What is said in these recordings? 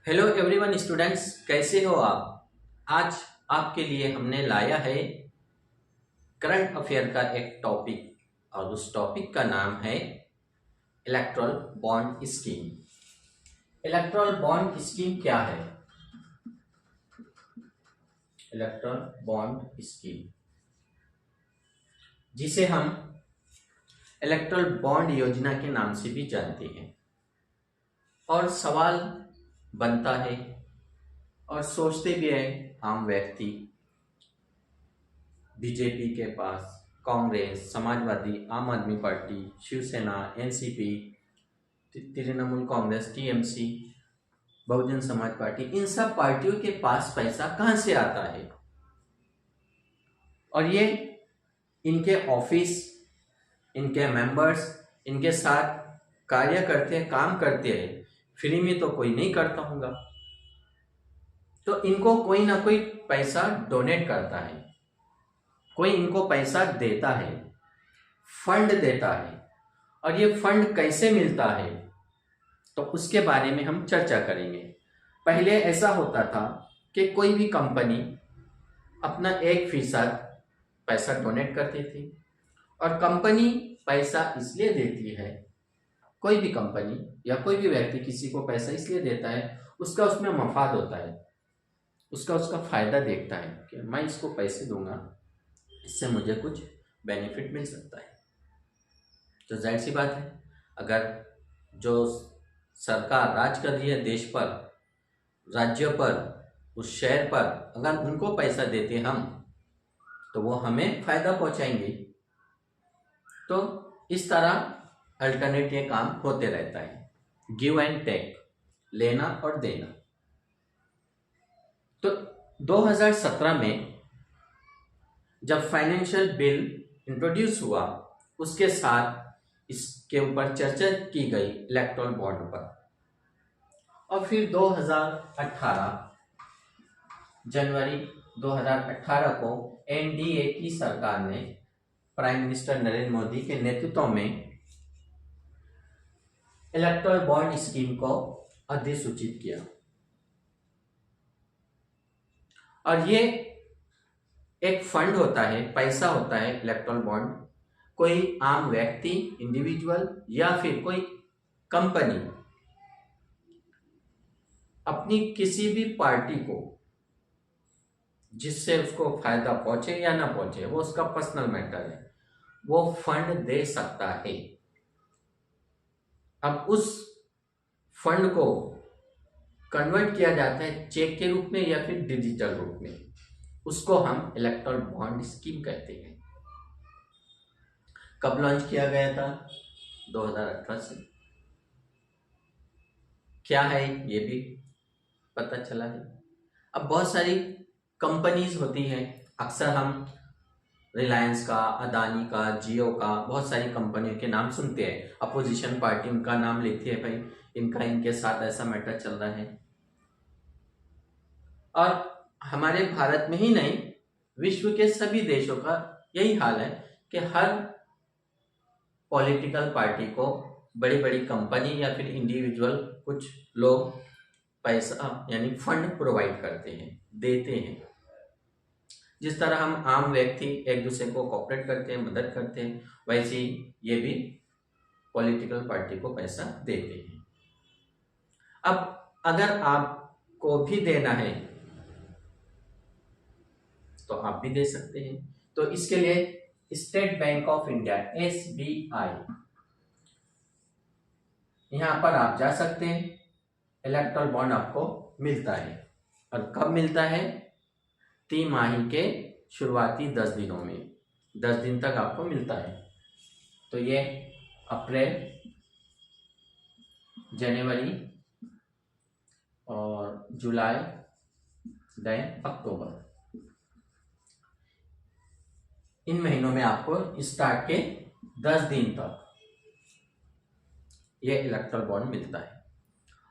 Hello everyone students, कैसे हो आप। आज आपके लिए हमने लाया है करंट अफेयर का एक टॉपिक और उस टॉपिक का नाम है erectile bond scheme. Erectile bond scheme क्या है? इलेक्ट्रल बॉन्ड स्कीम, जिसे हम इलेक्ट्रल बॉन्ड योजना के नाम से भी जानते हैं। और सवाल बनता है और सोचते भी है आम व्यक्ति, बीजेपी के पास, Congress, Samajwadi, Aam Aadmi party, Shiv Sena, NCP, Trinamool Congress, TMC, Bahujan Samaj party, इन सब पार्टियों के पास पैसा कहां से आता है? और ये इनके ऑफिस, इनके मेंबर्स, इनके साथ कार्य करते हैं, काम करते हैं, फ्री में तो कोई नहीं करता होगा। तो इनको कोई ना कोई पैसा डोनेट करता है, कोई इनको पैसा देता है, फंड देता है। और ये फंड कैसे मिलता है, तो उसके बारे में हम चर्चा करेंगे। पहले ऐसा होता था कि कोई भी कंपनी अपना 1% पैसा डोनेट करती थी। और कंपनी पैसा इसलिए देती है, कोई भी कंपनी या कोई भी व्यक्ति किसी को पैसा इसलिए देता है, उसका उसमें मफाद होता है, उसका फायदा देखता है कि मैं इसको पैसे दूंगा, इससे मुझे कुछ बेनिफिट मिल सकता है। तो जाहिर सी बात है, अगर जो सरकार राज कर रही है देश पर, राज्य पर, उस शहर पर, अगर उनको पैसा देते हम, तो वो हमें फायदा पहुंचाएंगे। तो इस तरह अल्टरनेट ये काम होते रहता है, गिव एंड टेक, लेना और देना। तो 2017 में जब फाइनेंशियल बिल इंट्रोड्यूस हुआ, उसके साथ इसके ऊपर चर्चा की गई इलेक्ट्रल बॉन्ड पर। और फिर 2018 जनवरी 2018 को एनडीए की सरकार ने प्राइम मिनिस्टर नरेंद्र मोदी के नेतृत्व में इलेक्ट्रल बॉन्ड स्कीम को अधिसूचित किया। और ये एक फंड होता है, पैसा होता है इलेक्ट्रल बॉन्ड। कोई आम व्यक्ति, इंडिविजुअल या फिर कोई कंपनी अपनी किसी भी पार्टी को, जिससे उसको फायदा पहुंचे या ना पहुंचे, वो उसका पर्सनल मैटर है, वो फंड दे सकता है। अब उस फंड को कन्वर्ट किया जाता है चेक के रूप में या फिर डिजिटल रूप में, उसको हम इलेक्ट्रल बॉन्ड स्कीम कहते हैं। कब लॉन्च किया गया था? 2018 से। क्या है ये भी पता चला है। अब बहुत सारी कंपनीज होती हैं, अक्सर हम रिलायंस का, अदानी का, जियो का, बहुत सारी कंपनियों के नाम सुनते हैं। अपोजिशन पार्टी उनका नाम लेती है, भाई इनका इनके साथ ऐसा मैटर चल रहा है। और हमारे भारत में ही नहीं, विश्व के सभी देशों का यही हाल है कि हर पॉलिटिकल पार्टी को बड़ी बड़ी कंपनी या फिर इंडिविजुअल कुछ लोग पैसा यानी फंड प्रोवाइड करते हैं, देते हैं। जिस तरह हम आम व्यक्ति एक दूसरे को कोऑपरेट करते हैं, मदद करते हैं, वैसे ही ये भी पॉलिटिकल पार्टी को पैसा देते हैं। अब अगर आपको भी देना है तो आप भी दे सकते हैं। तो इसके लिए state bank of India, SBI, यहां पर आप जा सकते हैं, इलेक्ट्रल बॉन्ड आपको मिलता है। और कब मिलता है? तिमाही के शुरुआती 10 दिनों में, 10 दिन तक आपको मिलता है। तो ये अप्रैल, जनवरी और जुलाई, देन अक्टूबर, इन महीनों में आपको स्टार्ट के 10 दिन तक ये इलेक्ट्रल बॉन्ड मिलता है।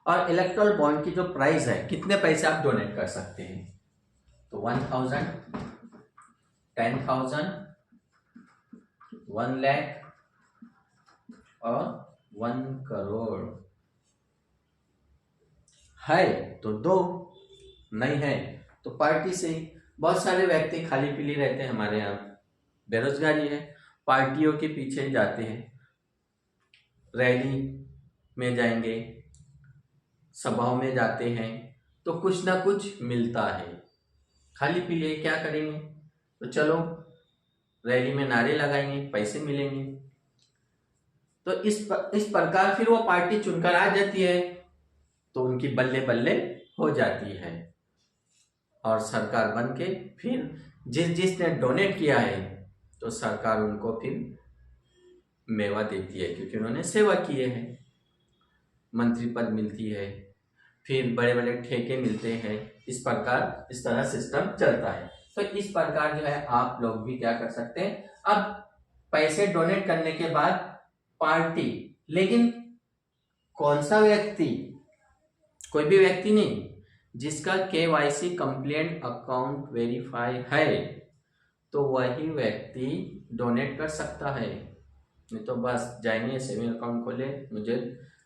और इलेक्ट्रल बॉन्ड की जो प्राइस है, कितने पैसे आप डोनेट कर सकते हैं, तो 1000, 10,000, 1 लाख और 1 करोड़। है तो दो, नहीं है तो पार्टी से ही। बहुत सारे व्यक्ति खाली पीली रहते हैं हमारे यहाँ, बेरोजगारी है, पार्टियों के पीछे जाते हैं, रैली में जाएंगे, सभाओं में जाते हैं, तो कुछ ना कुछ मिलता है। खाली पीले क्या करेंगे, तो चलो रैली में नारे लगाएंगे, पैसे मिलेंगे। तो इस प्रकार फिर वो पार्टी चुनकर आ जाती है, तो उनकी बल्ले बल्ले हो जाती है, और सरकार बन के फिर जिसने डोनेट किया है तो सरकार उनको फिर मेवा देती है, क्योंकि उन्होंने सेवा किए हैं। मंत्री पद मिलती है, फिर बड़े बड़े ठेके मिलते हैं, इस प्रकार इस तरह सिस्टम चलता है। तो इस प्रकार जो है आप लोग भी क्या कर सकते हैं, अब पैसे डोनेट करने के बाद पार्टी, लेकिन कौन सा व्यक्ति, कोई भी व्यक्ति नहीं, जिसका KYC कंप्लेंट अकाउंट वेरीफाई है तो वही व्यक्ति डोनेट कर सकता है। नहीं तो बस जाएंगे सेविंग अकाउंट खोले, मुझे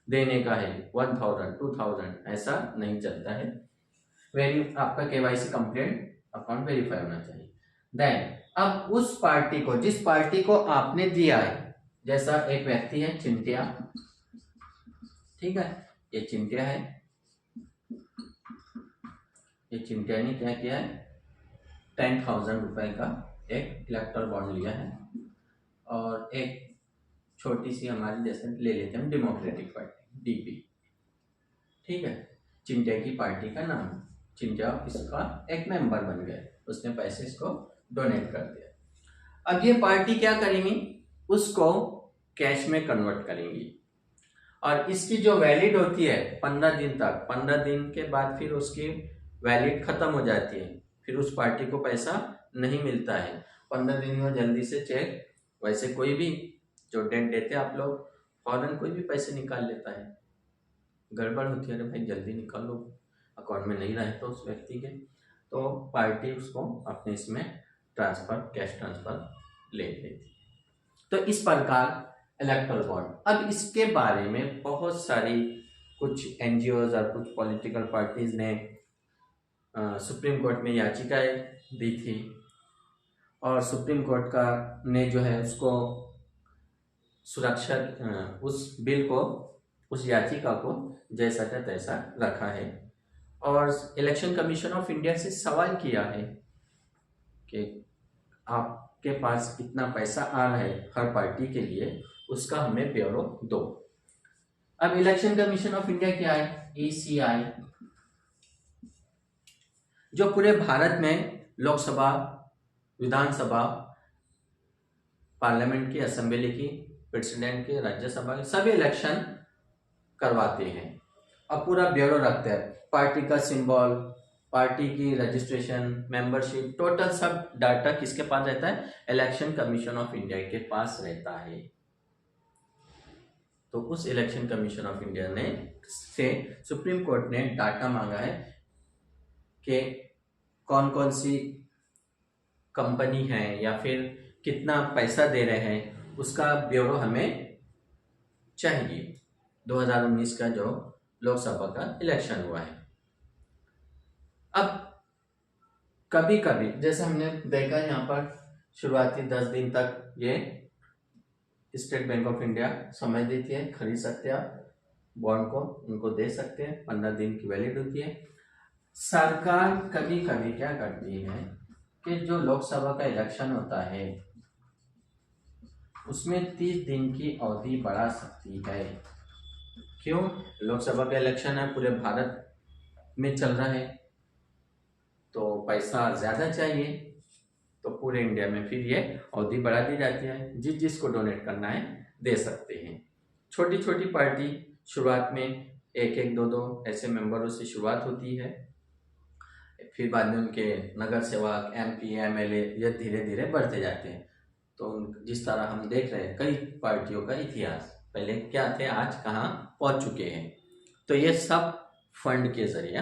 देने का है 1000 2000, ऐसा नहीं चलता है। आपका KYC कंप्लेंट अकाउंट वेरीफाई होना चाहिए। देन अब उस पार्टी को, जिस पार्टी को आपने दिया है, जैसा एक व्यक्ति है चिंटिया, ठीक है, ये चिंटिया है, ये चिंटिया ने क्या किया है, 10,000 रुपए का एक इलेक्टोरल बॉन्ड लिया है, और एक छोटी सी हमारी जैसे ले लेते हैं डेमोक्रेटिक पार्टी DP, ठीक है, चिंटिया की पार्टी का नाम, चिंटिया इसका एक मेंबर बन गया, उसने पैसे इसको डोनेट कर दिया। अब ये पार्टी क्या करेंगी, उसको कैश में कन्वर्ट करेंगी, और इसकी जो वैलिड होती है 15 दिन तक, 15 दिन के बाद फिर उसकी वैलिड खत्म हो जाती है, फिर उस पार्टी को पैसा नहीं मिलता है। 15 दिन में जल्दी से चेक, वैसे कोई भी जो डेट देते हैं आप लोग, फौरन कोई भी पैसे निकाल लेता है, गड़बड़ होती है, अरे भाई जल्दी निकाल लो, अकाउंट में नहीं रहे तो उस व्यक्ति के, तो पार्टी उसको अपने इसमें ट्रांसफर, कैश ट्रांसफर ले लेती है। तो इस प्रकार इलेक्टोरल बॉन्ड। अब इसके बारे में बहुत सारी कुछ NGOs और कुछ पॉलिटिकल पार्टीज ने सुप्रीम कोर्ट में याचिकाएं दी थी, और सुप्रीम कोर्ट का ने जो है उसको सुरक्षा, उस बिल को, उस याचिका को जैसा था तैसा रखा है, और इलेक्शन कमीशन ऑफ इंडिया से सवाल किया है कि आपके पास इतना पैसा आ रहा है हर पार्टी के लिए, उसका हमें ब्यौरा दो। अब इलेक्शन कमीशन ऑफ इंडिया क्या है, ECI, जो पूरे भारत में लोकसभा, विधानसभा, पार्लियामेंट की, असेंबली की, प्रेसिडेंट के, राज्यसभा के सभी इलेक्शन करवाते हैं, अब पूरा ब्यूरो रखते हैं, पार्टी का सिंबल, पार्टी की रजिस्ट्रेशन, मेंबरशिप, टोटल सब डाटा किसके पास रहता है, इलेक्शन कमीशन ऑफ इंडिया के पास रहता है। तो उस इलेक्शन कमीशन ऑफ इंडिया ने से सुप्रीम कोर्ट ने डाटा मांगा है कि कौन कौन सी कंपनी है या फिर कितना पैसा दे रहे हैं, उसका ब्यूरो हमें चाहिए। 2019 का जो लोकसभा का इलेक्शन हुआ है, अब कभी कभी जैसे हमने देखा यहाँ पर शुरुआती 10 दिन तक ये स्टेट बैंक ऑफ इंडिया समय देती है, खरीद सकते हैं आप बॉन्ड को, उनको दे सकते हैं, 15 दिन की वैलिड होती है। सरकार कभी कभी क्या करती है कि जो लोकसभा का इलेक्शन होता है उसमें 30 दिन की अवधि बढ़ा सकती है। क्यों, लोकसभा का इलेक्शन है, पूरे भारत में चल रहा है, तो पैसा ज़्यादा चाहिए, तो पूरे इंडिया में फिर ये अवधि बढ़ा दी जाती है, जिसको डोनेट करना है दे सकते हैं। छोटी छोटी पार्टी शुरुआत में 1-1, 2-2 ऐसे मेंबरों से शुरुआत होती है, फिर बाद में उनके नगर सेवक, MP, MLA ये धीरे धीरे बढ़ते जाते हैं। तो जिस तरह हम देख रहे हैं कई पार्टियों का इतिहास, पहले क्या थे, आज कहाँ पहुँच चुके हैं। तो ये सब फंड के जरिए,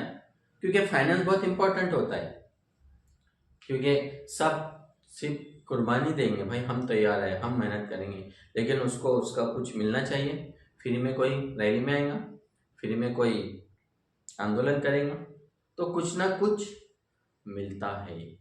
क्योंकि फाइनेंस बहुत इंपॉर्टेंट होता है, क्योंकि सब सिर्फ कुर्बानी देंगे, भाई हम तैयार है, हम मेहनत करेंगे, लेकिन उसको उसका कुछ मिलना चाहिए। फ्री में कोई रैली में आएगा, फ्री में कोई आंदोलन करेंगे तो कुछ ना कुछ मिलता है।